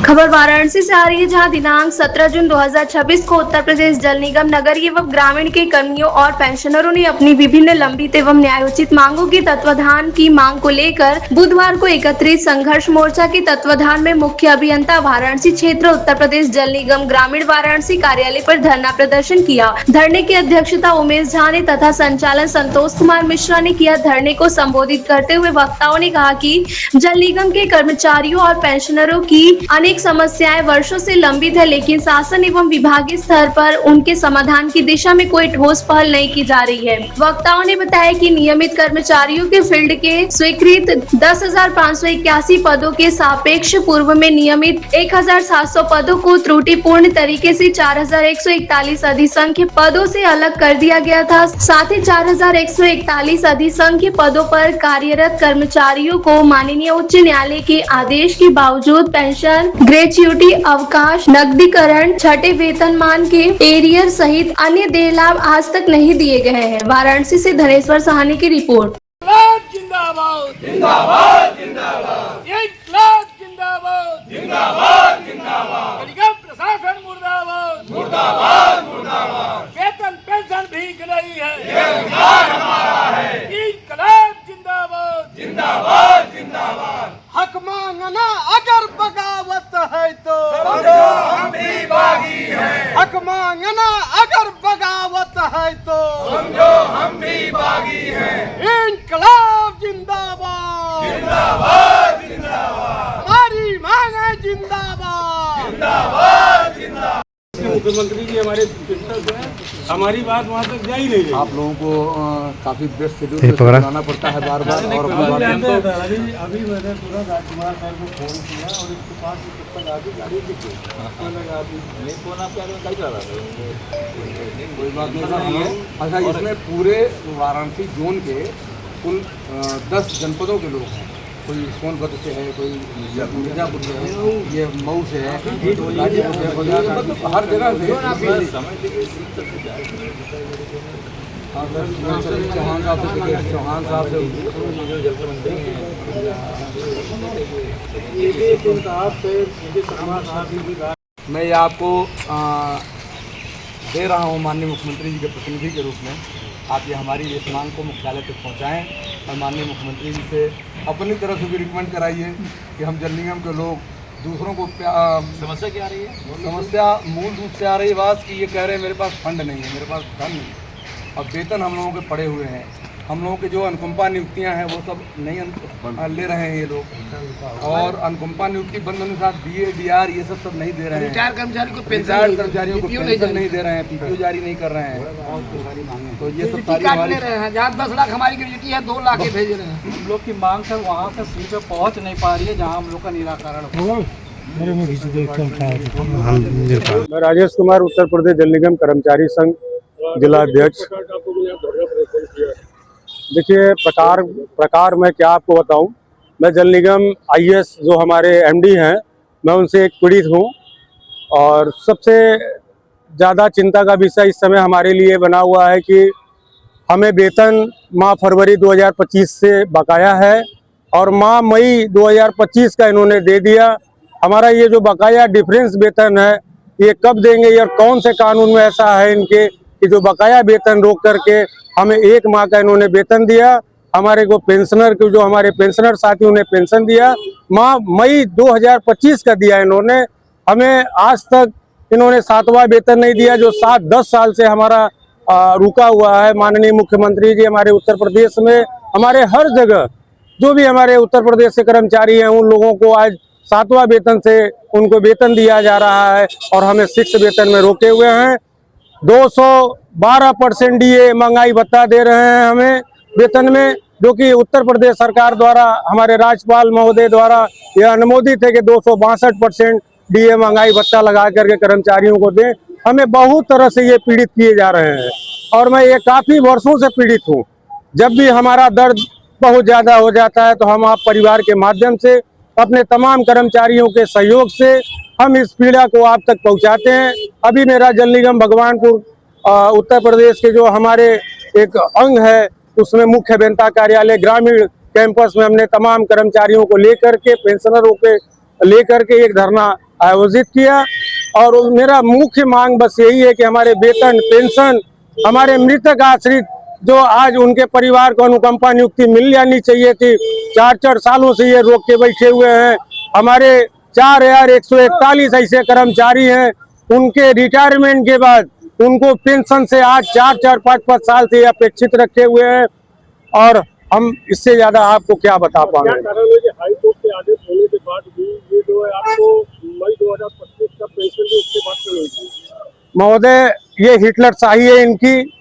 खबर वाराणसी से आ रही है, जहां दिनांक 17 जून 2026 को उत्तर प्रदेश जल निगम नगरीय एवं ग्रामीण के कर्मियों और पेंशनरों ने अपनी विभिन्न लंबित एवं न्यायोचित मांगों के तत्वाधान की मांग को लेकर बुधवार को एकत्रित संघर्ष मोर्चा के तत्वाधान में मुख्य अभियंता वाराणसी क्षेत्र उत्तर प्रदेश जल निगम ग्रामीण वाराणसी कार्यालय पर धरना प्रदर्शन किया। धरने की अध्यक्षता उमेश झा ने तथा संचालन संतोष कुमार मिश्रा ने किया। धरने को संबोधित करते हुए वक्ताओं ने कहा कि जल निगम के कर्मचारियों और पेंशनरों की अनेक समस्याएं वर्षों से लंबित है, लेकिन शासन एवं विभागीय स्तर पर उनके समाधान की दिशा में कोई ठोस पहल नहीं की जा रही है। वक्ताओं ने बताया कि नियमित कर्मचारियों के फील्ड के स्वीकृत 10,581 पदों के सापेक्ष पूर्व में नियमित 1,700 पदों को त्रुटिपूर्ण तरीके से 4,141 अधिसंख्य पदों से अलग कर दिया गया था। साथ ही 4,141 अधिसंख्य पदों पर कार्यरत कर्मचारियों को माननीय उच्च न्यायालय के आदेश के बावजूद पेंशन, ग्रेच्युटी, अवकाश, नकदीकरण, छठे वेतनमान के एरियर सहित अन्य देय लाभ आज तक नहीं दिए गए हैं। वाराणसी से धनेश्वर सहानी की रिपोर्ट। जिंदाबाद जिंदाबाद जिंदाबाद, इनकलाब जिंदाबाद जिंदाबाद जिंदाबाद, निगम प्रशासन मुर्दाबाद मुर्दाबाद मुर्दाबाद, वेतन पेंशन भीख नहीं है, ये अधिकार हमारा है। इनकलाब जिंदाबाद जिंदाबाद जिंदाबाद, हक मांगना अगर बगावत है तो समझो हम भी बागी हैं। हक मांगना अगर बगावत है तो समझो हम भी बागी हैं। इनकलाब जिंदाबाद जिंदाबाद जिंदाबाद, हमारी मांग है जिंदाबाद जिंदाबाद जिंदाबाद। मुख्यमंत्री जी हमारे चिंतक हैं, हमारी बात वहाँ तक जा ही नहीं रही। आप लोगों को काफी व्यस्त शेड्यूल बनाना पड़ता है बार बार। और अभी मैंने तुरंत राजकुमार साहब को फोन किया और इसके पास पुस्तक आगे गाड़ी दिखी, फोन आप क्या कर रहा था? कोई बात नहीं है। अच्छा, इसमें पूरे वाराणसी जोन के कुल 10 जनपदों के लोग हैं। कोई सोनभद्र से है, कोई मिर्जापुर से है, ये मऊ से है, गाजीपुर से, हर जगह से। चौहान साहब से मैं ये आपको दे रहा हूँ माननीय मुख्यमंत्री जी के प्रतिनिधि के रूप में। आप ये हमारी इस मांग को मुख्यालय तक पहुँचाएँ और माननीय मुख्यमंत्री जी से अपनी तरफ से भी रिकमेंड कराइए कि हम जल निगम के लोग दूसरों को समस्या क्या आ रही है? समस्या मूल रूप से आ रही बात कि ये कह रहे हैं मेरे पास फंड नहीं है, मेरे पास धन नहीं है, और वेतन हम लोगों के पड़े हुए हैं। हम लोगों के जो अनुकंपा नियुक्तियां हैं वो सब नहीं ले रहे हैं ये लोग, और अनुकंपा नियुक्ति बंद अनुसार DA DR ये सब नहीं दे रहे हैं। रिटायर्ड कर्मचारियों को पेंशन नहीं दे रहे हैं, PPO जारी नहीं कर रहे हैं। तो ये सब सारी हमारी 10 लाख हमारी ग्रेच्युटी है, 2 लाख भेज रहे हैं। हम लोग की मांग से वहाँ से सीट पे पहुँच नहीं पा रही है जहाँ हम लोग का निराकरण हो। मैं राजेश कुमार, उत्तर प्रदेश जल निगम कर्मचारी संघ जिला अध्यक्ष। देखिए, प्रकार मैं क्या आपको बताऊं। मैं जल निगम IAS जो हमारे MD हैं, मैं उनसे एक पीड़ित हूं, और सबसे ज़्यादा चिंता का विषय इस समय हमारे लिए बना हुआ है कि हमें वेतन माह फरवरी 2025 से बकाया है, और माह मई 2025 का इन्होंने दे दिया। हमारा ये जो बकाया डिफरेंस वेतन है, ये कब देंगे, या कौन से कानून में ऐसा है इनके कि जो बकाया वेतन रोक करके हमें 1 माह का इन्होंने वेतन दिया। हमारे को पेंशनर के जो हमारे पेंशनर साथी उन्हें पेंशन दिया, माह मई 2025 का दिया इन्होंने। हमें आज तक इन्होंने 7वां वेतन नहीं दिया, जो 7-10 साल से हमारा रुका हुआ है। माननीय मुख्यमंत्री जी हमारे उत्तर प्रदेश में, हमारे हर जगह जो भी हमारे उत्तर प्रदेश के कर्मचारी हैं, उन लोगों को आज 7वां वेतन से उनको वेतन दिया जा रहा है, और हमें 6 वेतन में रोके हुए हैं। 212% DA महंगाई भत्ता दे रहे हैं हमें वेतन में, जो कि उत्तर प्रदेश सरकार द्वारा, हमारे राज्यपाल महोदय द्वारा यह अनुमोदित है कि 262% DA महंगाई भत्ता लगा करके कर्मचारियों को दें। हमें बहुत तरह से ये पीड़ित किए जा रहे हैं, और मैं ये काफ़ी वर्षों से पीड़ित हूँ। जब भी हमारा दर्द बहुत ज़्यादा हो जाता है तो हम आप परिवार के माध्यम से, अपने तमाम कर्मचारियों के सहयोग से हम इस पीड़ा को आप तक पहुंचाते हैं। अभी मेरा जल निगम भगवानपुर उत्तर प्रदेश के जो हमारे एक अंग है, उसमें मुख्य अभियंता कार्यालय ग्रामीण कैंपस में हमने तमाम कर्मचारियों को लेकर के, पेंशनरों के लेकर के एक धरना आयोजित किया। और मेरा मुख्य मांग बस यही है कि हमारे वेतन, पेंशन, हमारे मृतक आश्रित जो आज उनके परिवार को अनुकंपा नियुक्ति मिल जानी चाहिए थी, 4 सालों से ये रोक के बैठे हुए हैं। हमारे 4141 ऐसे कर्मचारी हैं, उनके रिटायरमेंट के बाद उनको पेंशन से आज 4-5 साल से अपेक्षित रखे हुए हैं। और हम इससे ज्यादा आपको क्या बता पाएंगे। क्या कारण है कि हाई कोर्ट के आदेश होने के बाद भी ये जो है आपको मई 2025 का पेंशन भी उसके बाद से मिलेगी? महोदय, ये हिटलरशाही है इनकी।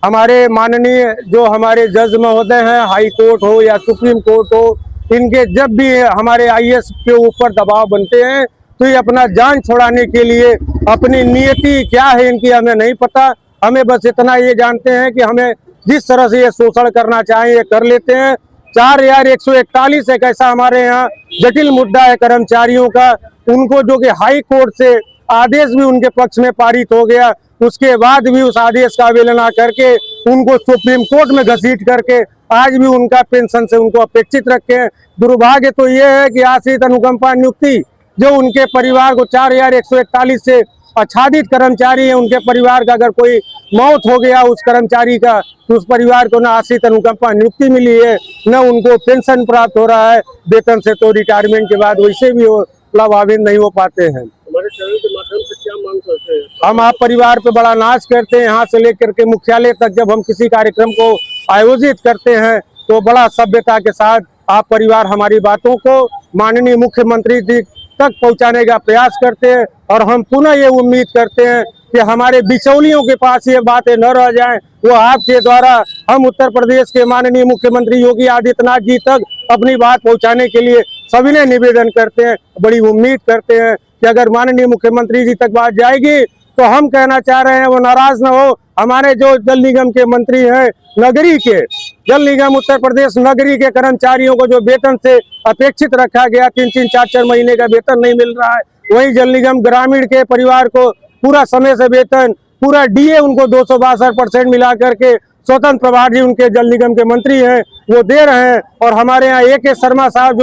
हमारे माननीय जो हमारे जज महोदय हैं, हाई कोर्ट हो या सुप्रीम कोर्ट हो, इनके जब भी हमारे आईएएस के ऊपर दबाव बनते हैं तो ये अपना जान छुड़ाने के लिए अपनी नियति क्या है इनकी हमें नहीं पता। हमें बस इतना ये जानते हैं कि हमें जिस तरह से ये शोषण करना चाहें ये कर लेते हैं। 4141 एक ऐसा हमारे यहाँ जटिल मुद्दा है कर्मचारियों का, उनको जो कि हाई कोर्ट से आदेश भी उनके पक्ष में पारित हो गया, उसके बाद भी उस आदेश का अवहेलना करके उनको सुप्रीम कोर्ट में घसीट करके आज भी उनका पेंशन से उनको अपेक्षित रखे हैं। दुर्भाग्य तो ये है कि आश्रित अनुकंपा नियुक्ति जो उनके परिवार को 4141 से आच्छादित कर्मचारी है, उनके परिवार का अगर कोई मौत हो गया उस कर्मचारी का, तो उस परिवार को न आश्रित अनुकंपा नियुक्ति मिली है, न उनको पेंशन प्राप्त हो रहा है। वेतन से तो रिटायरमेंट के बाद वैसे भी वो लाभान्वित नहीं हो पाते हैं। हमारे चैनल के माध्यम से क्या मांग करते हैं? हम आप परिवार पे बड़ा नाच करते हैं। यहाँ से लेकर के मुख्यालय तक जब हम किसी कार्यक्रम को आयोजित करते हैं तो बड़ा सभ्यता के साथ आप परिवार हमारी बातों को माननीय मुख्यमंत्री जी तक पहुंचाने का प्रयास करते हैं। और हम पुनः ये उम्मीद करते हैं कि हमारे बिचौलियों के पास ये बातें न रह जाएं, वो आपके द्वारा हम उत्तर प्रदेश के माननीय मुख्यमंत्री योगी आदित्यनाथ जी तक अपनी बात पहुंचाने के लिए सविनय निवेदन करते हैं। बड़ी उम्मीद करते हैं कि अगर माननीय मुख्यमंत्री जी तक बात जाएगी तो हम कहना चाह रहे हैं वो नाराज न हो। हमारे जो जल निगम के मंत्री हैं, नगरी के जल निगम उत्तर प्रदेश नगरी के कर्मचारियों को जो वेतन से अपेक्षित रखा गया, 3-3, 4-4 महीने का वेतन नहीं मिल रहा है, वही जल निगम ग्रामीण के परिवार को पूरा समय से वेतन, पूरा डीए उनको 262% मिला करके स्वतंत्र प्रभार जी उनके जल निगम के मंत्री हैं वो दे रहे हैं। और हमारे यहाँ ए.के. शर्मा साहब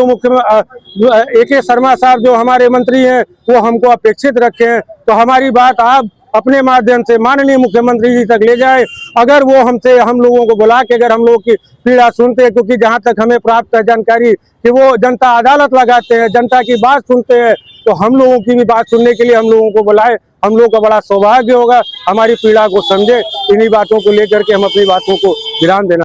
जो हमारे मंत्री हैं वो हमको अपेक्षित रखे हैं। तो हमारी बात आप अपने माध्यम से माननीय मुख्यमंत्री जी तक ले जाए। अगर वो हमसे हम लोगों को बुला के अगर हम लोग की पीड़ा सुनते हैं, क्योंकि जहाँ तक हमें प्राप्त है जानकारी कि वो जनता अदालत लगाते हैं, जनता की बात सुनते हैं, तो हम लोगों की भी बात सुनने के लिए हम लोगों को बुलाए। हम लोग का बड़ा सौभाग्य होगा, हमारी पीड़ा को समझे। इन्हीं बातों को लेकर के हम अपनी बातों को विराम देना